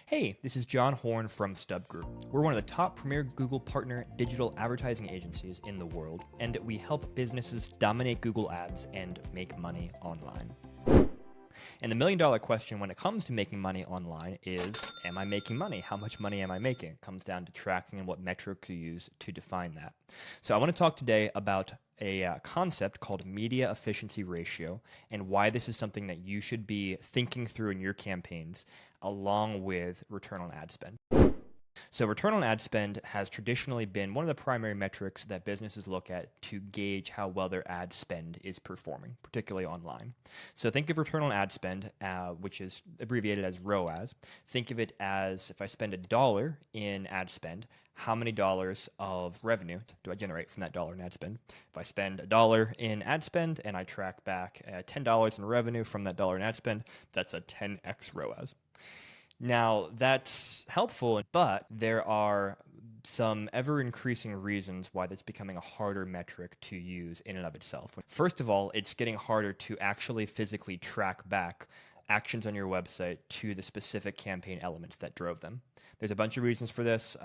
Hey, this is John Horn from Stub Group. We're one of the top premier Google partner digital advertising agencies in the world, and we help businesses dominate Google Ads and make money online. And the million-dollar question when it comes to making money online is, am I making money? How much money am I making? It comes down to tracking and what metrics you use to define that. So I want to talk today about a concept called media efficiency ratio and why this is something that you should be thinking through in your campaigns along with return on ad spend. So return on ad spend has traditionally been one of the primary metrics that businesses look at to gauge how well their ad spend is performing, particularly online. So think of return on ad spend, which is abbreviated as ROAS. Think of it as if I spend $1 in ad spend, how many dollars of revenue do I generate from that dollar in ad spend? If I spend $1 in ad spend and I track back $10 in revenue from that dollar in ad spend, that's a 10x ROAS. Now, that's helpful, but there are some ever-increasing reasons why that's becoming a harder metric to use in and of itself. First of all, it's getting harder to actually physically track back actions on your website to the specific campaign elements that drove them. There's a bunch of reasons for this,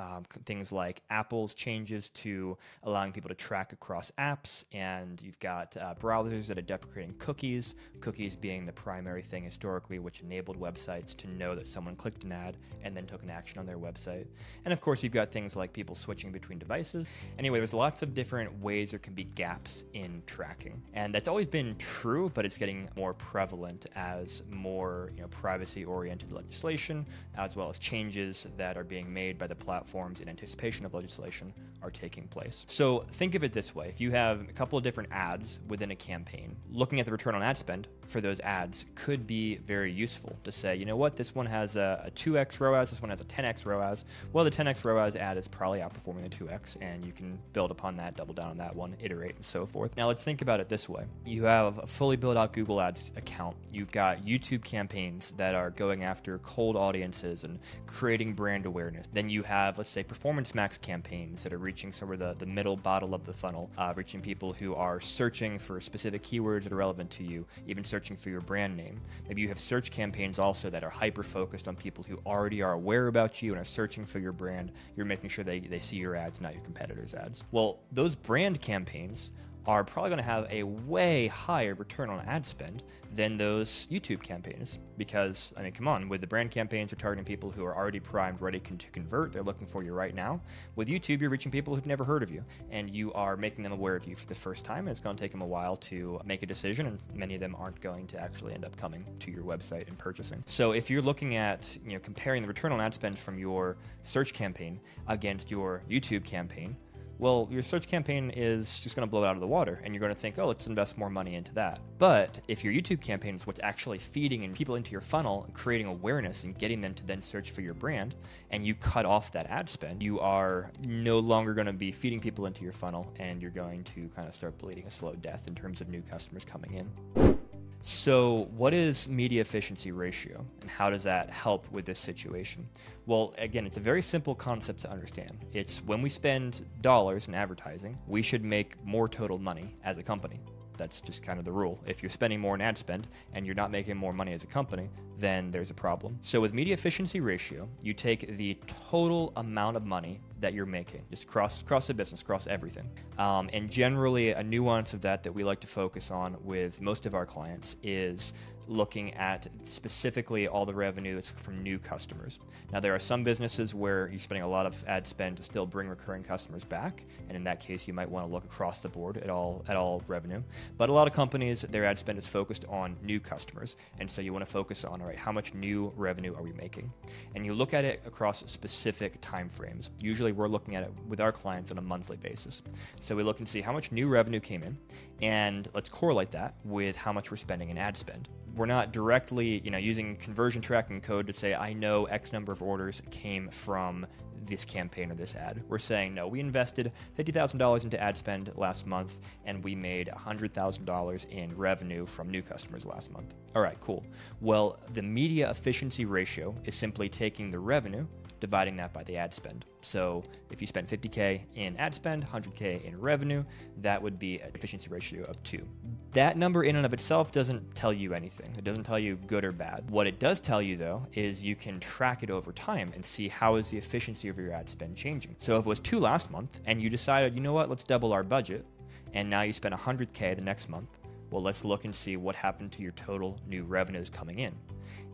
things like Apple's changes to allowing people to track across apps, and you've got browsers that are deprecating cookies, cookies being the primary thing historically which enabled websites to know that someone clicked an ad and then took an action on their website. And of course, you've got things like people switching between devices. Anyway, there's lots of different ways there can be gaps in tracking. And that's always been true, but it's getting more prevalent as more privacy-oriented legislation, as well as changes that are being made by the platforms in anticipation of legislation are taking place. So think of it this way. If you have a couple of different ads within a campaign, looking at the return on ad spend for those ads could be very useful to say, you know what, this one has a 2x ROAS, this one has a 10x ROAS. Well, the 10x ROAS ad is probably outperforming the 2x, and you can build upon that, double down on that one, iterate, and so forth. Now let's think about it this way. You have a fully built out Google Ads account. You've got YouTube campaigns that are going after cold audiences and creating brand awareness. Then you have, let's say, Performance Max campaigns that are reaching sort of the middle bottle of the funnel, reaching people who are searching for specific keywords that are relevant to you, even searching for your brand name. Maybe you have search campaigns also that are hyper-focused on people who already are aware about you and are searching for your brand. You're making sure they see your ads, not your competitors' ads. Well, those brand campaigns are probably going to have a way higher return on ad spend than those YouTube campaigns. Because, I mean, come on, with the brand campaigns, you're targeting people who are already primed, ready to convert. They're looking for you right now. With YouTube, you're reaching people who've never heard of you, and you are making them aware of you for the first time, and it's going to take them a while to make a decision, and many of them aren't going to actually end up coming to your website and purchasing. So if you're looking at, comparing the return on ad spend from your search campaign against your YouTube campaign, well, your search campaign is just going to blow it out of the water, and you're going to think, oh, let's invest more money into that. But if your YouTube campaign is what's actually feeding people into your funnel and creating awareness and getting them to then search for your brand, and you cut off that ad spend, you are no longer going to be feeding people into your funnel, and you're going to kind of start bleeding a slow death in terms of new customers coming in. So what is media efficiency ratio, and how does that help with this situation? Well, again, it's a very simple concept to understand. It's when we spend dollars in advertising, we should make more total money as a company. That's just kind of the rule. If you're spending more in ad spend and you're not making more money as a company, then there's a problem. So with media efficiency ratio, you take the total amount of money that you're making, just across the business, across everything. And generally a nuance of that we like to focus on with most of our clients is looking at specifically all the revenue that's from new customers. Now, there are some businesses where you're spending a lot of ad spend to still bring recurring customers back, and in that case, you might want to look across the board at all revenue. But a lot of companies, their ad spend is focused on new customers, and so you want to focus on, all right, how much new revenue are we making? And you look at it across specific time frames. Usually, we're looking at it with our clients on a monthly basis. So we look and see how much new revenue came in, and let's correlate that with how much we're spending in ad spend. We're not directly, using conversion tracking code to say, I know X number of orders came from this campaign or this ad. We're saying, no, we invested $50,000 into ad spend last month, and we made $100,000 in revenue from new customers last month. All right, cool. Well, the media efficiency ratio is simply taking the revenue, dividing that by the ad spend. So if you spend 50K in ad spend, 100K in revenue, that would be an efficiency ratio of 2. That number in and of itself doesn't tell you anything. It doesn't tell you good or bad. What it does tell you though is you can track it over time and see how is the efficiency of your ad spend changing. So if it was 2 last month and you decided, you know what, let's double our budget, and now you spend $100K the next month, well, let's look and see what happened to your total new revenues coming in.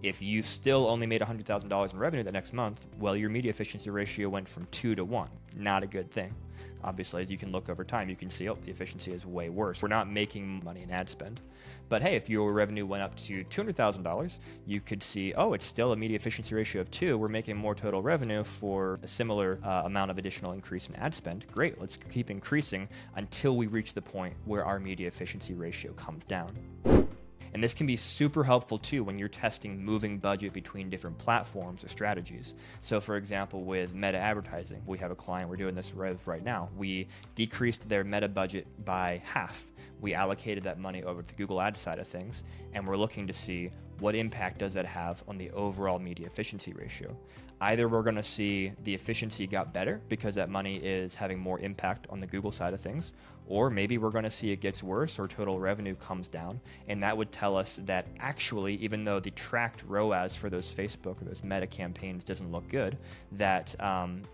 If you still only made $100,000 in revenue the next month, well, your media efficiency ratio went from 2 to 1. Not a good thing. Obviously, as you can look over time, you can see, oh, the efficiency is way worse. We're not making money in ad spend. But hey, if your revenue went up to $200,000, you could see, oh, it's still a media efficiency ratio of 2. We're making more total revenue for a similar amount of additional increase in ad spend. Great, let's keep increasing until we reach the point where our media efficiency ratio comes down. And this can be super helpful too when you're testing moving budget between different platforms or strategies. So for example, with meta advertising, we have a client we're doing this with right now. We decreased their meta budget by half. We allocated that money over to the Google Ads side of things, and we're looking to see what impact does that have on the overall media efficiency ratio. Either we're going to see the efficiency got better because that money is having more impact on the Google side of things, or maybe we're going to see it gets worse or total revenue comes down. And that would tell us that actually, even though the tracked ROAS for those Facebook or those meta campaigns doesn't look good, that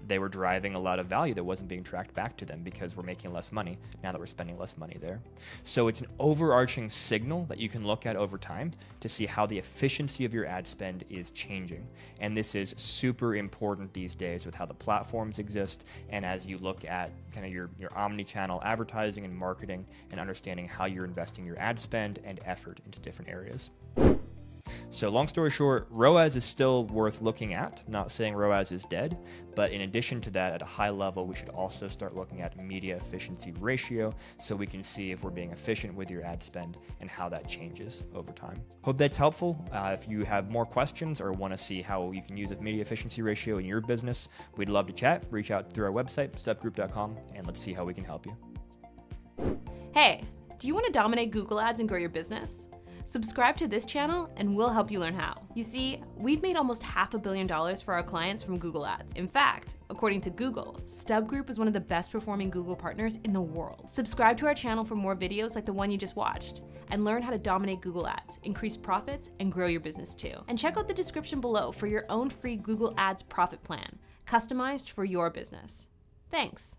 they were driving a lot of value that wasn't being tracked back to them because we're making less money now that we're spending less money there. So it's an overarching signal that you can look at over time to see how the efficiency of your ad spend is changing. And this is super important these days with how the platforms exist, and as you look at kind of your omni-channel advertising and marketing and understanding how you're investing your ad spend and effort into different areas. So long story short, ROAS is still worth looking at. I'm not saying ROAS is dead, but in addition to that, at a high level, we should also start looking at media efficiency ratio so we can see if we're being efficient with your ad spend and how that changes over time. Hope that's helpful. If you have more questions or want to see how you can use a media efficiency ratio in your business, we'd love to chat. Reach out through our website, stepgroup.com, and let's see how we can help you. Hey, do you want to dominate Google Ads and grow your business? Subscribe to this channel and we'll help you learn how. You see, we've made almost $500 million for our clients from Google Ads. In fact, according to Google, Stub Group is one of the best performing Google partners in the world. Subscribe to our channel for more videos like the one you just watched and learn how to dominate Google Ads, increase profits, and grow your business too. And check out the description below for your own free Google Ads profit plan, customized for your business. Thanks.